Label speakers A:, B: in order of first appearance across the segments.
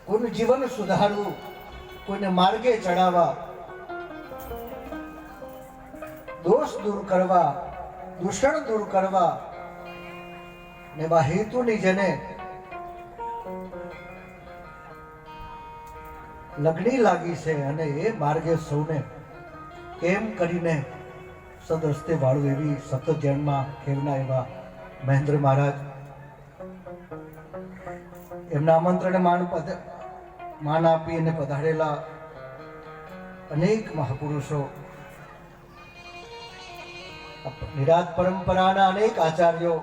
A: કોઈનું જીવન સુધારવું, કોઈને માર્ગે ચડાવવા, દોષ દૂર કરવા, દૂષણ દૂર કરવા ને એવા હેતુની જેને લગણી લાગી છે અને એ માર્ગે સૌને કેમ કરીને સદસ્તે વાળું એવી સતત ધ્યાનમાં ખેવના એવા મહેન્દ્ર મહારાજ, એમના આમંત્રણે માન આપી અને પધારેલા અનેક મહાપુરુષો, નિરાત પરંપરાના અનેક આચાર્યો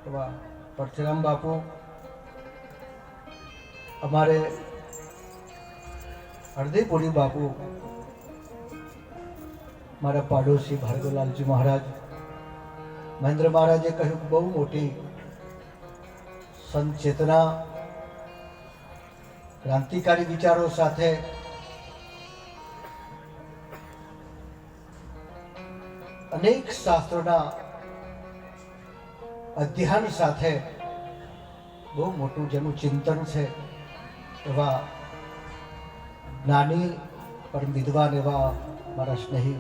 A: એવા પરશુરામ બાપુ, અમારે હરદેપુરી બાપુ, મારા પાડોશી ભાર્ગવલાલજી મહારાજ, મહેન્દ્ર મહારાજે કહ્યું બહુ મોટી સંત ચેતના, ક્રાંતિકારી વિચારો સાથે અનેક શાસ્ત્રોના અધ્યયન સાથે બહુ મોટું જેનું ચિંતન છે એવા જ્ઞાની પરમ વિદ્વાન એવા મારા સ્નેહી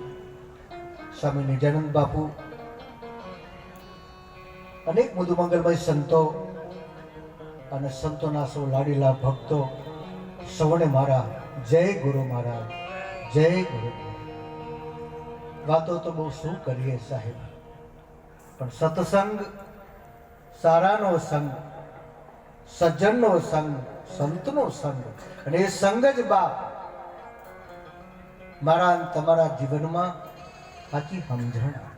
A: સ્વામી નિજાનંદ બાપુ, અનેક મધુમંગલમય સંતો અને સંતોના સૌ લાડીલા ભક્તો, સૌને મારા જય ગુરુ મહારાજ, જય ગુરુ. વાતો તો બહુ શું કરીએ સાહેબ, પણ સત્સંગ, સારાનો સંગ, સજ્જનનો સંગ, સંતનો સંગ, અને એ સંગ જ બાપ મારા તમારા જીવનમાં સાચી સમજણ આપે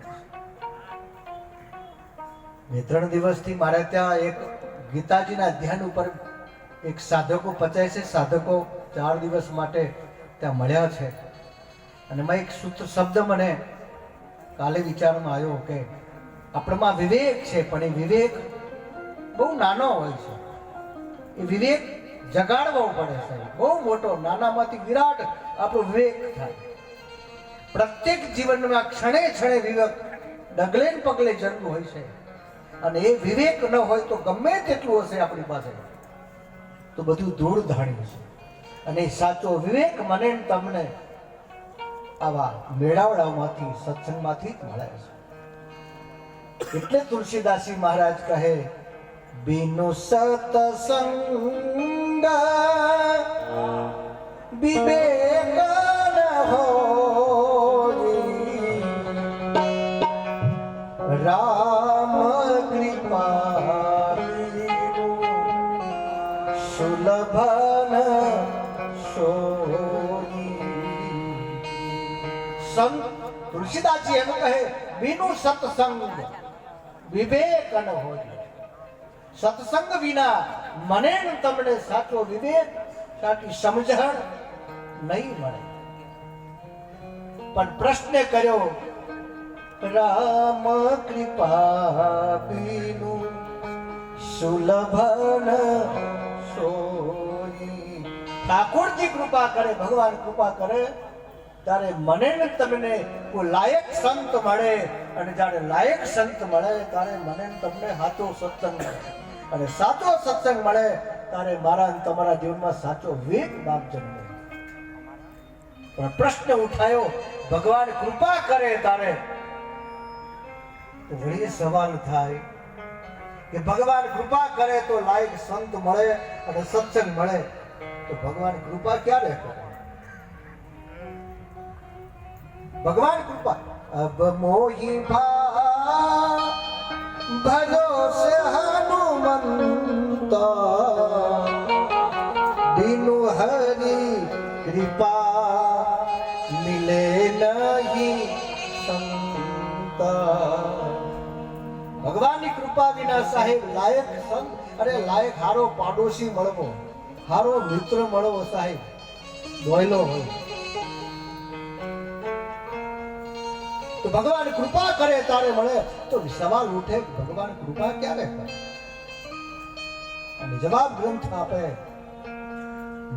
A: છે. 2-3 દિવસથી મારે ત્યાં એક ગીતાજીના અધ્યયન ઉપર એક સાધકો 85 સાધકો 4 દિવસ માટે ત્યાં મળ્યા છે, અને મેં એક સૂત્ર શબ્દ મને કાલે વિચારમાં આવ્યો કે આપણામાં વિવેક છે, પણ એ વિવેક બહુ નાનો હોય છે. એ વિવેક જગાડવો પડે છે. બહુ મોટો, નાનામાંથી વિરાટ આપણો વિવેક થાય. પ્રત્યેક જીવનમાં ક્ષણે ક્ષણે વિવેક ડગલે ને પગલે જરૂર હોય છે, અને એ વિવેક ન હોય તો ગમે તેટલું હશે આપણી પાસે તો બધું ધૂળ ધાણી છે. અને સાચો વિવેક મને તમને આવા મેળાવડામાંથી, સત્સંગમાંથી જ મળે છે. એટલે તુલસીદાસજી મહારાજ કહે, બિનુ સતસંગ વિવેક ન હોઈ, રામ કૃપા સુલભન સોઈ. સંત તુલસીદાસજી એમ કહે, બિનુ સત્સંગ વિવેક ન હોય. સત્સંગ વિના મને ને તમને સાચો વિવેક, સાચી સમજણ નહીં મળે. પણ પ્રશ્ન કર્યો, રામ કૃપા બિનુ સુલભન સોઈ. ઠાકોરજી કૃપા કરે, ભગવાન કૃપા કરે ત્યારે મને ને તમને કોઈ લાયક સંત મળે, અને જ્યારે લાયક સંત મળે ત્યારે મને ને તમને સાચો સત્સંગ મળે, અને સાચો સત્સંગ મળે ત્યારે મારા તમારા જીવનમાં સાચો વિવેક બાપ જન્મે. પણ પ્રશ્ન ઉઠાયો, ભગવાન કૃપા કરે ત્યારે વળી સવાલ થાય કે ભગવાન કૃપા કરે તો લાયક સંત મળે અને સત્સંગ મળે, તો ભગવાન કૃપા ક્યારે કરે? ભગવાન કૃપા અબ મોહી ભા ભરોસે હનુમંત, બિનુ હરી કૃપા મિલે નહીં સંતા. ભગવાનની કૃપા વિના સાહેબ લાયક સંત, અરે લાયક હારો પાડોશી મળવો, હારો મિત્ર મળવો સાહેબ દોયલો હોય. તો ભગવાન કૃપા કરે તારે મળે. તો સવાલ ઉઠે, ભગવાન કૃપા ક્યારે કરે? અને જવાબ ગ્રંથ આપે,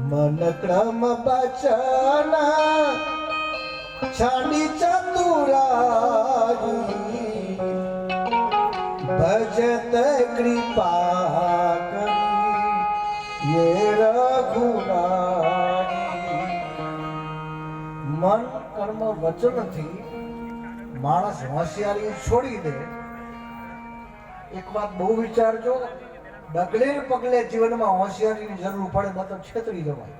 A: મન ક્રમ બચન છાડી ચતુરાઈ, ભજત કૃપા કરી ये रघुराई મન કર્મ વચનથી માણસ હોશિયારી છોડી દે. એક વાત બહુ વિચારજો, ડગલે ને પગલે જીવનમાં હોશિયારીની જરૂર પડે, ન તો છેતરી જવાય,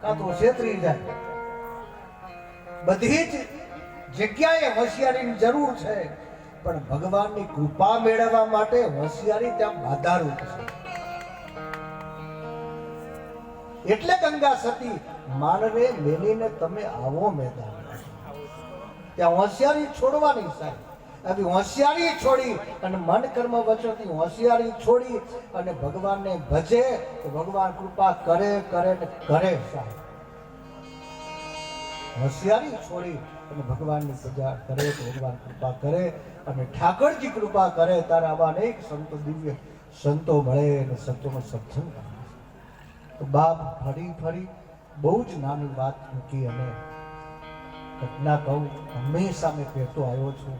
A: કાં તો છેતરી જાય. બધી જ જગ્યાએ હોશિયારીની જરૂર છે, પણ ભગવાનની કૃપા મેળવવા માટે હોશિયારી ત્યાં બાધારૂપ છે. એટલે ગંગા સતી માનવે મેલીને તમે આવો મેદાન, ત્યાં હોશિયારી છોડવાની સાહેબ. આવી હોશિયારી છોડી અને મન કર્મ વચનથી હોશિયારી છોડી અને ભગવાનને ભજે તો ભગવાન કૃપા કરે કરે ને કરે સાહેબ. હોશિયારી છોડી અને ભગવાનની પૂજા કરે તો ભગવાન કૃપા કરે અને ઠાકરજી કૃપા કરે ત્યારે આવા અનેક સંતો દિવ્ય સંતો મળે અને સંતોનો સત્સંગ કરે. તો બાપ ફરી ફરી બહુ જ નાની વાત મૂકી અને ઘટના કહું. હંમેશા મેં કહેતો આવ્યો છું,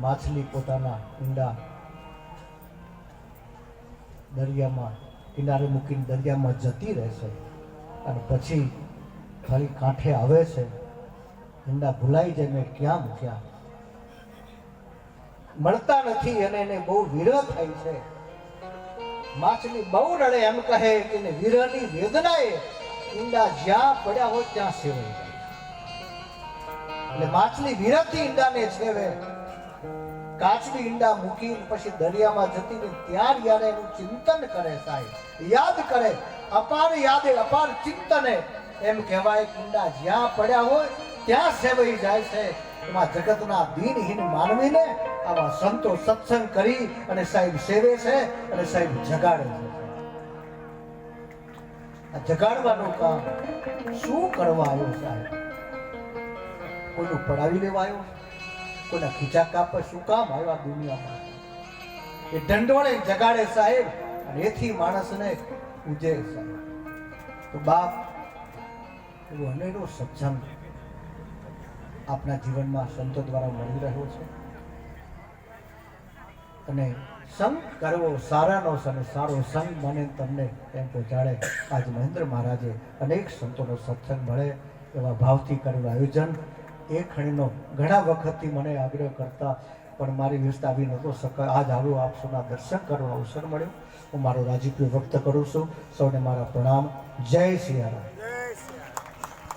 A: માછલી પોતાના ઈંડા દરિયામાં કિનારે મૂકીને દરિયામાં જતી રહેશે અને પછી ફરી કાંઠે આવે છે. ઈંડા ભૂલાઈ જાય મેં ક્યાં મૂક્યા, મળતા નથી અને એને બહુ વિરહ થાય છે. માછલી બહુ રડે, એમ કહે કે વિરહની વેદનાએ ઈંડા જ્યાં પડ્યા હોય ત્યાં સેવાઈ જાય. એટલે માછલી વિરહથી ઈંડાને સેવે. કાચની ઈંડા મૂકી પછી દરિયામાં જતી ને ત્યાં યારે એનું ચિંતન કરે સાહેબ, યાદ કરે. અપાર યાદે અપાર ચિંતને, એમ કહેવાય કે ઈંડા જ્યાં પડ્યા હોય ત્યાં સેવાઈ જાય છે. એમાં જગતના દીનહીન માનવીને આવા સંતો સત્સંગ કરી અને સાહેબ સેવે છે અને સાહેબ જગાડે છે. આ જગાડવાનું કામ શું કરવા આવ્યો સાહેબ? કોઈનું પડાવી લેવા આવ્યો? કોઈના ખીચા કાપવા શું કામ આવ્યા દુનિયામાં? એ ઢંઢોળે જગાડે સાહેબ અને એથી માણસને ઉજે સાહેબ. તો બાપ એવું અનેરો સત્સંગ આપના જીવનમાં સંતો દ્વારા મળી રહ્યો છે અને સંગ કરવો સારાનો અને સારો સંગ મને તમને એમ પહોંચાડે. આજ મહેન્દ્ર મહારાજે અનેક સંતોનો સત્સંગ મળે એવા ભાવથી કરેલું આયોજન. એ ખણીનો ઘણા વખતથી મને આગ્રહ કરતા પણ મારી વ્યવસ્થા આવી નહોતો શકાય. આજ આવો આપ સૌના દર્શન કરવાનો અવસર મળ્યો. હું મારો રાજીપો વ્યક્ત કરું છું. સૌને મારા પ્રણામ. જય સિયારામ.